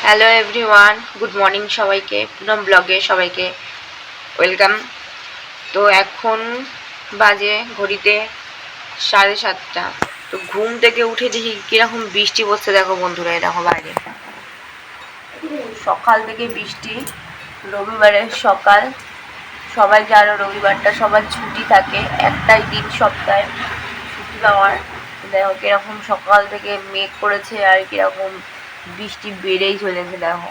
Hello everyone, good morning সবাইকে। পুনম ব্লগে সবাইকে ওয়েলকাম। তো এখন বাজে ঘড়িতে 7:30। তো ঘুম থেকে উঠে দেখি কীরকম বৃষ্টি পড়ছে। দেখো বন্ধুরা, দেখো বাইরে সকাল থেকে বৃষ্টি। রবিবারের সকাল, সবাই জানো রবিবারটা সবার ছুটি থাকে, একটাই দিন সপ্তাহে ছুটি পাওয়ার। দেখো কীরকম সকাল থেকে মেঘ করেছে আর কীরকম বৃষ্টি বেড়েই চলেছে। দেখো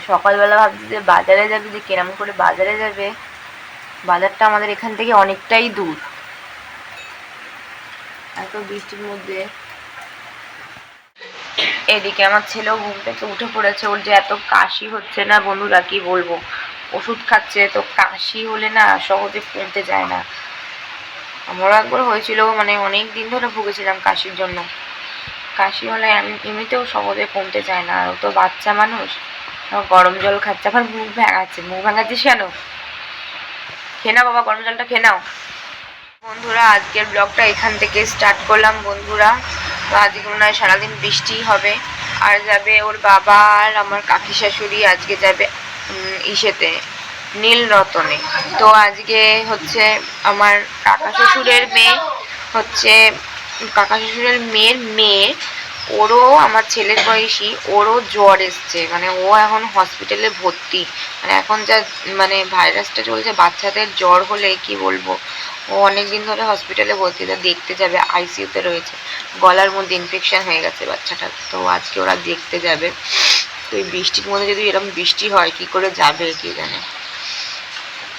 সকালবেলা ভাবছি যে বাজারে যাবে, যে কেরাম করে বাজারে যাবে। বাজারটা আমাদের এখান থেকে অনেকটাই দূর। এত বৃষ্টির মধ্যে এদিকে আমার ছেলেও ঘুম থেকে উঠে পড়েছে। ওর যে এত কাশি হচ্ছে না বন্ধুরা, কি বলবো। ওষুধ খাচ্ছে, তো কাশি হলে না সহজে কমতে যায় না। আমারও একবার হয়েছিল, মানে অনেক দিন ধরে ভুগেছিলাম কাশির জন্য। কাশি হলে এমনিতেও সহজে কমতে চায় না। আর ও তো বাচ্চা মানুষ, গরম জল খাচ্ছে। আবার মুখ ভাঙাচ্ছিস কেন? খেয়ে নাও বাবা, গরম জলটা খেয়ে নাও। বন্ধুরা, আজকের ব্লগটা এখান থেকে স্টার্ট করলাম বন্ধুরা। তো আজকে মনে হয় সারাদিন বৃষ্টি হবে। আর যাবে ওর বাবা আর আমার কাকি শাশুড়ি, আজকে যাবে ইসেতে, নীলরতনে। তো আজকে হচ্ছে আমার কাকা শ্বশুরের মেয়ের মেয়ে। ওরও আমার ছেলের বয়সী, ওরও জ্বর এসছে। মানে ও এখন হসপিটালে ভর্তি। মানে এখন যা মানে ভাইরাসটা চলছে, বাচ্চাদের জ্বর হলে কি বলবো, ও অনেক দিন ধরে হসপিটালে ভর্তি। তা দেখতে যাবে, আইসিইউতে রয়েছে। গলার মধ্যে ইনফেকশন হয়ে গেছে বাচ্চাটার। তো আজকে ওরা দেখতে যাবে। তো এই বৃষ্টির মধ্যে যদি এরকম বৃষ্টি হয়, কি করে যাবে কে জানে।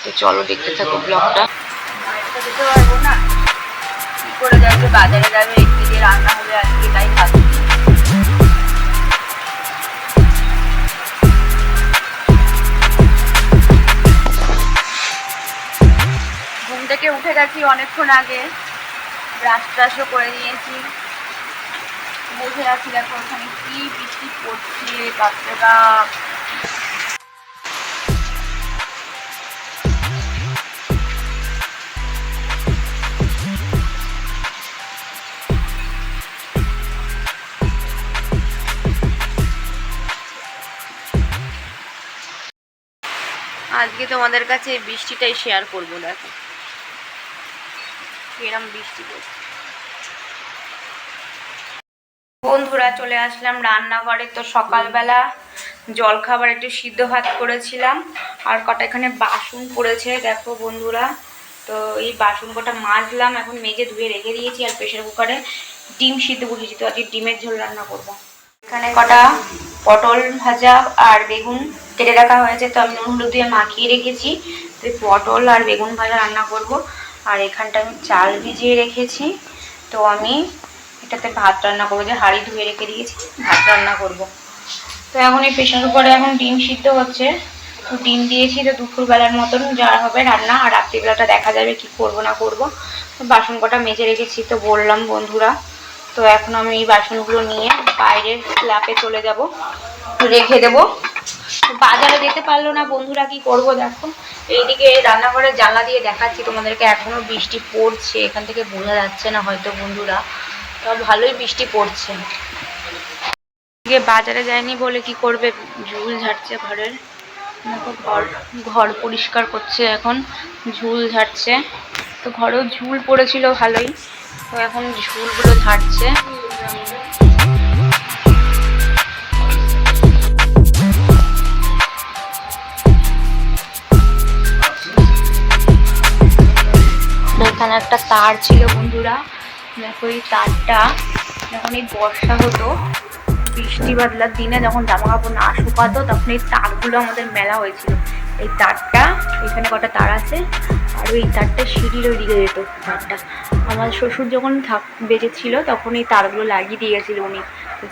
তো চলো দেখতে থাকো ব্লগটা। যেতে পারবো না, কি করে যাবে, বাজারে যাবে, একদিকে রান্না হবে আজকে, তাই ভাবছি। ঘুম থেকে উঠে গেছি অনেকক্ষণ আগে, ব্রাশ ট্রাশও করে নিয়েছি। বসে আছি, দেখো ওখানে কি বৃষ্টি পড়ছে বাচ্চারা। আজকে তোমাদের কাছে এই বৃষ্টিটাই শেয়ার করবো। দেখো কিরম বৃষ্টি পড়ছে। বন্ধুরা, চলে আসলাম রান্নাঘরে। তো সকালবেলা জলখাবার একটু সিদ্ধ ভাত করেছিলাম, আর কটা এখানে বাসন পড়েছে দেখো বন্ধুরা। তো এই বাসন কটা মাজলাম, এখন মেজে ধুয়ে রেখে দিয়েছি। আর প্রেশার কুকারে ডিম সিদ্ধ বসিয়েছি। তো আজকে ডিমের ঝোল রান্না করব। এখানে কটা পটল ভাজা আর বেগুন কেটে রাখা হয়েছে, তো আমি নুন হলুদ দিয়ে মাখিয়ে রেখেছি। তো পটল আর বেগুন ভাজা রান্না করব। আর এখানটা আমি চাল ভিজিয়ে রেখেছি, তো আমি এটাতে ভাত রান্না করবো। যে হাঁড়ি ধুয়ে রেখে দিয়েছি, ভাত রান্না করব। তো এখন এই প্রেশার কুকারে এখন ডিম সিদ্ধ হচ্ছে। তো ডিম দিয়েছি, তো দুপুরবেলার মতন যা হবে রান্না। আর রাত্রিবেলাটা দেখা যাবে কি করব না করব। তো বাসন কটা মেজে রেখেছি, তো বললাম বন্ধুরা। তো এখন আমি এই বাসনগুলো নিয়ে বাইরের স্ল্যাপে চলে যাব, রেখে দেবো। বাজারে যেতে পারলো না বন্ধুরা, কি করব। দেখো এইদিকে রান্নাঘরের জানলা দিয়ে দেখাচ্ছি তোমাদেরকে, এখনো বৃষ্টি পড়ছে। এখান থেকে বোঝা যাচ্ছে না হয়তো বন্ধুরা, তো ভালোই বৃষ্টি পড়ছে। বাজারে যায়নি বলে কি করবে, ঝুল ঝাড়ছে ঘরের। দেখো ঘর পরিষ্কার করছে এখন, ঝুল ঝাড়ছে। তো ঘরেও ঝুল পড়েছিল ভালোই, তো এখন ঝুলগুলো ঝাড়ছে। এখানে একটা তার ছিল বন্ধুরা, দেখো এই তারটা যখন এই বর্ষা হতো, বৃষ্টি বাদলার দিনে যখন জামা কাপড় না শুকাতো, তখন এই তারগুলো আমাদের মেলা হয়েছিল। এই তারটা, এখানে কটা তার আছে, আর ওই তারটা সিঁড়ির ওই দিকে যেত তারটা। আমার শ্বশুর যখন বেঁচে ছিল তখন এই তারগুলো লাগিয়ে দিয়েছিল উনি।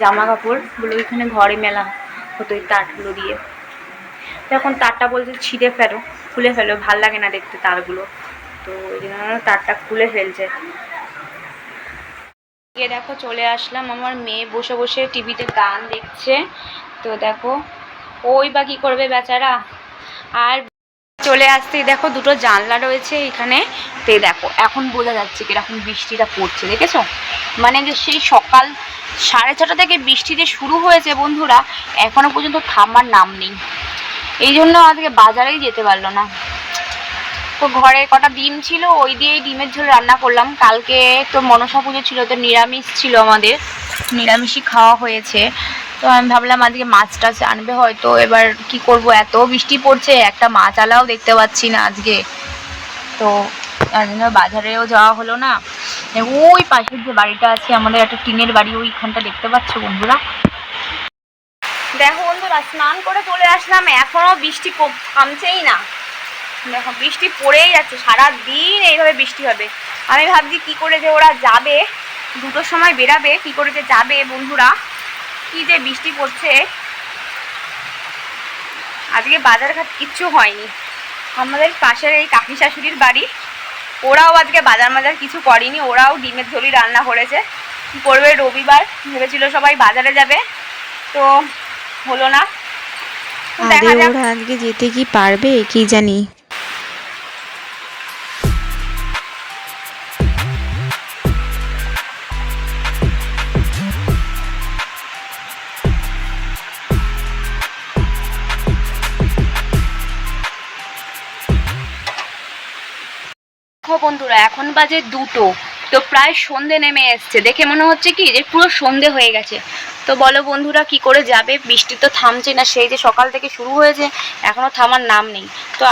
জামা কাপড়গুলো ওইখানে ঘরে মেলা হতো এই তারগুলো দিয়ে। তখন তারটা বলছে ছিঁড়ে ফেলো, খুলে ফেলো, ভাল লাগে না দেখতে তারগুলো। তো ওই জন্য তারটা খুলে ফেলছে। গিয়ে দেখো চলে আসলাম, আমার মেয়ে বসে বসে টিভিতে গান দেখছে। তো দেখো ওই বা কী করবে বেচারা। আর চলে আসতেই দেখো দুটো জানলা রয়েছে এখানে, তো দেখো এখন বোঝা যাচ্ছে কিরকম বৃষ্টিটা পড়ছে, দেখেছো? মানে যে সেই সকাল 6:30 থেকে বৃষ্টি যে শুরু হয়েছে বন্ধুরা, এখনো পর্যন্ত থামার নাম নেই। এই জন্য আজকে বাজারেই যেতে পারলো না। তো ঘরে কটা ডিম ছিল, ওই দিয়েই ডিমের ঝোল রান্না করলাম। কালকে তো মনসা পুজো ছিল, তো নিরামিষ ছিল, আমাদের নিরামিষই খাওয়া হয়েছে। তো আমি ভাবলাম আজকে মাছ টাছ আনবে হয়তো, এবার কি করব, এত বৃষ্টি পড়ছে, একটা মাছ আলাও দেখতে পাচ্ছি না আজকে। তো তার জন্য বাজারেও যাওয়া হলো না। ওই পাশের যে বাড়িটা আছে আমাদের, একটা টিনের বাড়ি, ওইখানটা দেখতে পাচ্ছ বন্ধুরা। দেখো বন্ধুরা, স্নান করে চলে আসলাম, এখনো বৃষ্টি থামছেই না। দেখো বৃষ্টি পড়েই যাচ্ছে, সারাদিন এইভাবে বৃষ্টি হবে। আমি ভাবছি কি করে যে ওরা যাবে, 2টোর সময় বেরাবে, কি করে যে যাবে বন্ধুরা, কি যে বৃষ্টি পড়ছে। আজকে বাজারঘাট কিচ্ছু হয়নি। আমাদের পাশের এই কাকি শাশুড়ির বাড়ি, ওরাও আজকে বাজার কিছু করেনি, ওরাও ডিমের ঝোলই রান্না করেছে। কী করবে, রবিবার ভেবেছিল সবাই বাজারে যাবে, তো হলো না। দেখা যাক ওরা আজকে যেতে কি পারবে কি জানি। বন্ধুরা এখন বাজে 2টো, তো প্রায় সন্ধে নেমে এসছে, দেখে মনে হচ্ছে কি যে পুরো সন্ধে হয়ে গেছে। তো বলো বন্ধুরা কি করে যাবে, বৃষ্টি তো থামছে না, সেই যে সকাল থেকে শুরু হয়েছে এখনো থামার নাম নেই। তো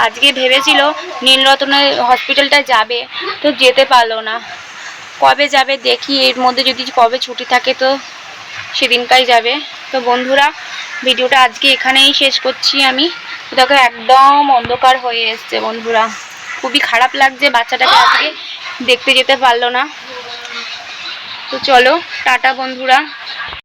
আজকে ভেবেছিল নীলরতনের হসপিটালটায় যাবে, তো যেতে পারলো না। কবে যাবে দেখি, এর মধ্যে যদি কবে ছুটি থাকে তো সেদিনটাই যাবে। তো বন্ধুরা ভিডিওটা আজকে এখানেই শেষ করছি আমি। দেখো একদম অন্ধকার হয়ে এসছে বন্ধুরা, খুবই খারাপ লাগছে, বাচ্চাটাকে আজকে দেখতে যেতে পারলো না। তো চলো টাটা বন্ধুরা।